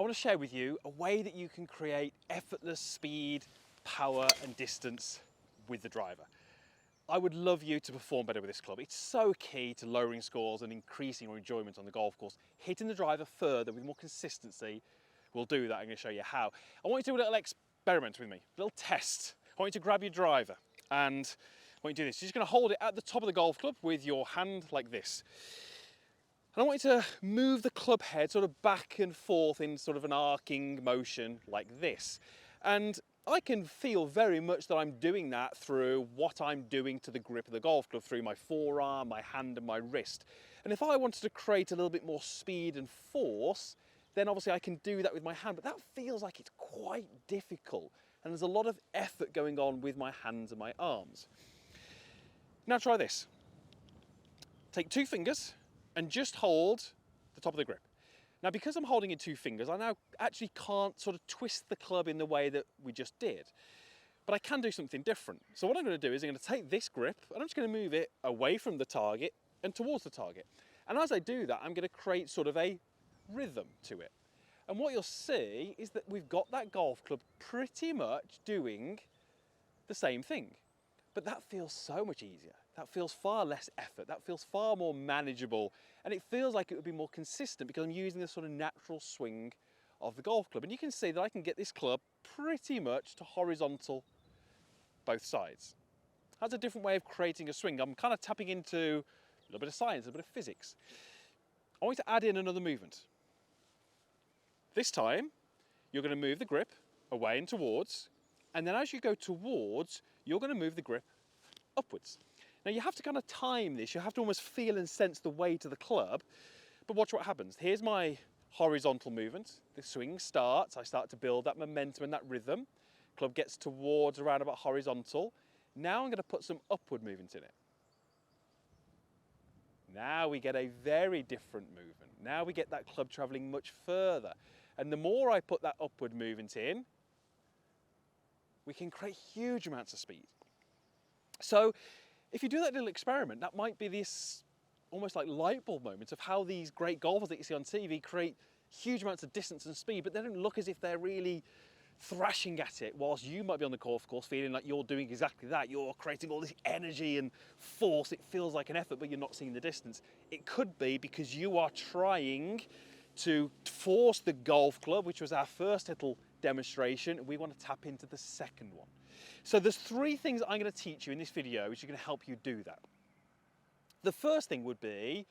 want to share with you a way that you can create effortless speed, power and distance with the driver. I would love you to perform better with this club. It's so key to lowering scores and increasing your enjoyment on the golf course. Hitting the driver further with more consistency will do that. I'm going to show you how. I want you to do a little experiment with me, a little test. I want you to grab your driver and I want you to do this. You're just going to hold it at the top of the golf club with your hand like this. And I want you to move the club head sort of back and forth in sort of an arcing motion like this. And I can feel very much that I'm doing that through what I'm doing to the grip of the golf club, through my forearm, my hand and my wrist. And if I wanted to create a little bit more speed and force, then obviously I can do that with my hand, but that feels like it's quite difficult. And there's a lot of effort going on with my hands and my arms. Now try this. Take 2 fingers and just hold the top of the grip. Now, because I'm holding in 2 fingers, I now actually can't sort of twist the club in the way that we just did. But I can do something different. So what I'm going to do is I'm going to take this grip and I'm just going to move it away from the target and towards the target. And as I do that, I'm going to create sort of a rhythm to it. And what you'll see is that we've got that golf club pretty much doing the same thing. But that feels so much easier. That feels far less effort. That feels far more manageable. And it feels like it would be more consistent because I'm using the sort of natural swing of the golf club. And you can see that I can get this club pretty much to horizontal both sides. That's a different way of creating a swing. I'm kind of tapping into a little bit of science, a bit of physics. I want you to add in another movement. This time, you're going to move the grip away and towards. And then as you go towards, you're going to move the grip upwards. Now you have to kind of time this, you have to almost feel and sense the weight of the club, but watch what happens. Here's my horizontal movement. The swing starts, I start to build that momentum and that rhythm. Club gets towards around about horizontal. Now I'm going to put some upward movement in it. Now we get a very different movement. Now we get that club traveling much further. And the more I put that upward movement in, we can create huge amounts of speed. So if you do that little experiment, that might be this almost like light bulb moment of how these great golfers that you see on TV create huge amounts of distance and speed, but they don't look as if they're really thrashing at it, whilst you might be on the golf course feeling like you're doing exactly that. You're creating all this energy and force. It feels like an effort, but you're not seeing the distance. It could be because you are trying to force the golf club, which was our first little demonstration. We want to tap into the second one. So there's 3 things I'm going to teach you in this video which are going to help you do that. The first thing would be,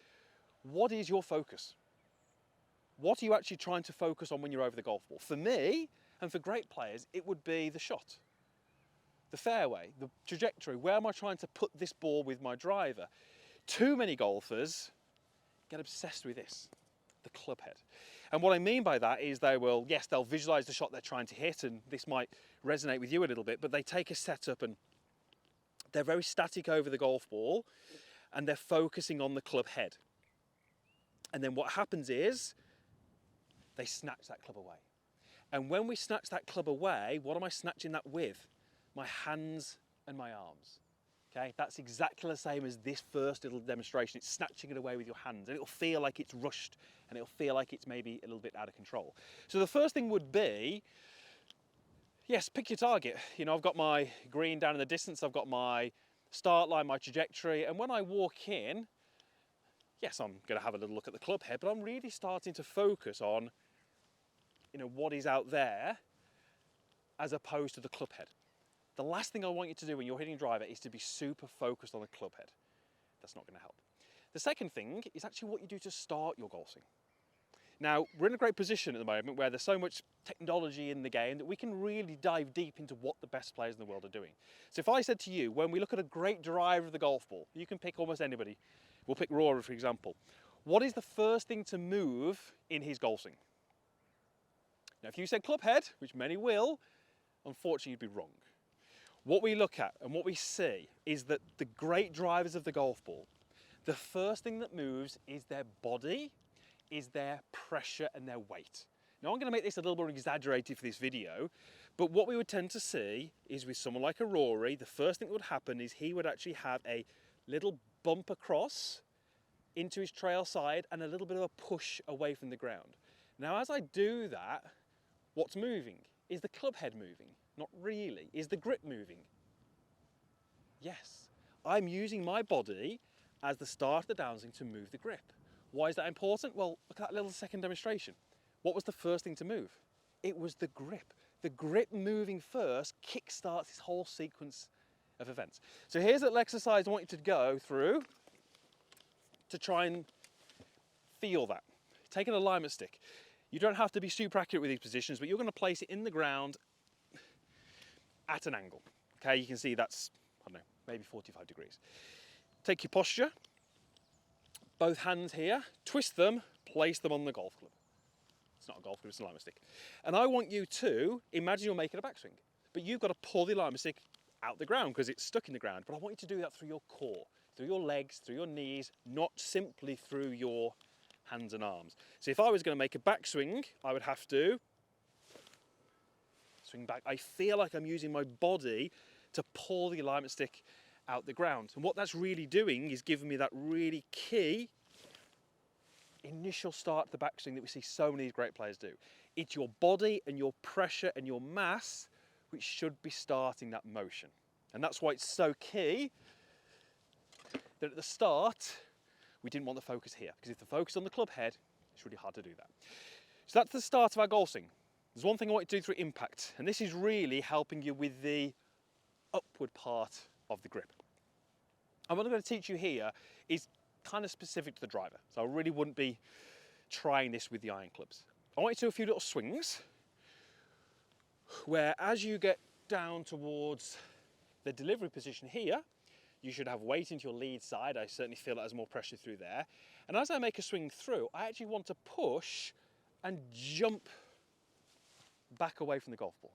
what is your focus? What are you actually trying to focus on when you're over the golf ball? For me, and for great players, it would be the shot, the fairway, the trajectory. Where am I trying to put this ball with my driver? Too many golfers get obsessed with this, the club head. And what I mean by that is they'll visualize the shot they're trying to hit, and this might resonate with you a little bit, but they take a setup and they're very static over the golf ball and they're focusing on the club head. And then what happens is they snatch that club away. And when we snatch that club away, what am I snatching that with? My hands and my arms. Okay, that's exactly the same as this first little demonstration. It's snatching it away with your hands, and it'll feel like it's rushed, and it'll feel like it's maybe a little bit out of control. So the first thing would be, yes, pick your target. You know, I've got my green down in the distance, I've got my start line, my trajectory, and when I walk in, yes, I'm going to have a little look at the club head, but I'm really starting to focus on, you know, what is out there as opposed to the club head. The last thing I want you to do when you're hitting a driver is to be super focused on the club head. That's not going to help. The second thing is actually what you do to start your golf swing. Now, we're in a great position at the moment where there's so much technology in the game that we can really dive deep into what the best players in the world are doing. So if I said to you, when we look at a great driver of the golf ball, you can pick almost anybody. We'll pick Rory, for example. What is the first thing to move in his golf swing? Now, if you said club head, which many will, unfortunately you'd be wrong. What we look at and what we see is that the great drivers of the golf ball, the first thing that moves is their body, is their pressure and their weight. Now I'm going to make this a little more exaggerated for this video, but what we would tend to see is with someone like a Rory, the first thing that would happen is he would actually have a little bump across into his trail side and a little bit of a push away from the ground. Now, as I do that, what's moving? Is the club head moving? Not really. Is the grip moving? Yes. I'm using my body as the start of the downswing to move the grip. Why is that important? Well, look at that little second demonstration. What was the first thing to move? It was the grip. The grip moving first kickstarts this whole sequence of events. So here's a little exercise I want you to go through to try and feel that. Take an alignment stick. You don't have to be super accurate with these positions, but you're going to place it in the ground at an angle. Okay, you can see that's, I don't know, maybe 45 degrees. Take your posture, both hands here, twist them, place them on the golf club. It's not a golf club, it's an alignment stick. And I want you to imagine you're making a backswing, but you've got to pull the alignment stick out the ground because it's stuck in the ground. But I want you to do that through your core, through your legs, through your knees, not simply through your hands and arms. So if I was going to make a backswing, I would have to swing back. I feel like I'm using my body to pull the alignment stick out the ground. And what that's really doing is giving me that really key initial start to the backswing that we see so many great players do. It's your body and your pressure and your mass which should be starting that motion. And that's why it's so key that at the start, we didn't want the focus here, because if the focus is on the club head, it's really hard to do that. So that's the start of our golf swing. There's one thing I want you to do through impact, and this is really helping you with the upward part of the grip. And what I'm going to teach you here is kind of specific to the driver, so I really wouldn't be trying this with the iron clubs. I want you to do a few little swings where as you get down towards the delivery position here, you should have weight into your lead side. I certainly feel that there's more pressure through there. And as I make a swing through, I actually want to push and jump back away from the golf ball.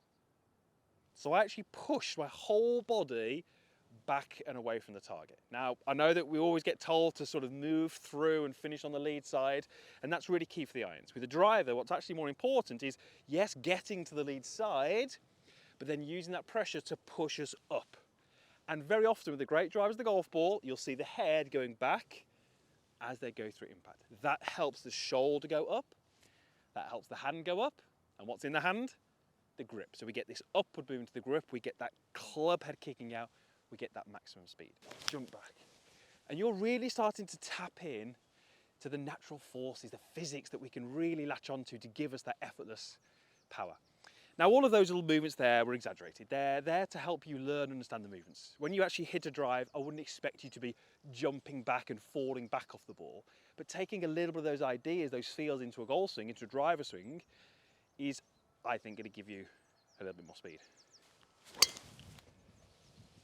So I actually push my whole body back and away from the target. Now, I know that we always get told to sort of move through and finish on the lead side, and that's really key for the irons. With the driver, what's actually more important is, yes, getting to the lead side, but then using that pressure to push us up. And very often with the great drivers of the golf ball, you'll see the head going back as they go through impact. That helps the shoulder go up, that helps the hand go up, and what's in the hand? The grip. So we get this upward movement to the grip, we get that club head kicking out, we get that maximum speed. Jump back. And you're really starting to tap in to the natural forces, the physics that we can really latch onto to give us that effortless power. Now, all of those little movements there were exaggerated. They're there to help you learn and understand the movements. When you actually hit a drive, I wouldn't expect you to be jumping back and falling back off the ball, but taking a little bit of those ideas, those feels into a golf swing, into a driver swing, is, I think, going to give you a little bit more speed.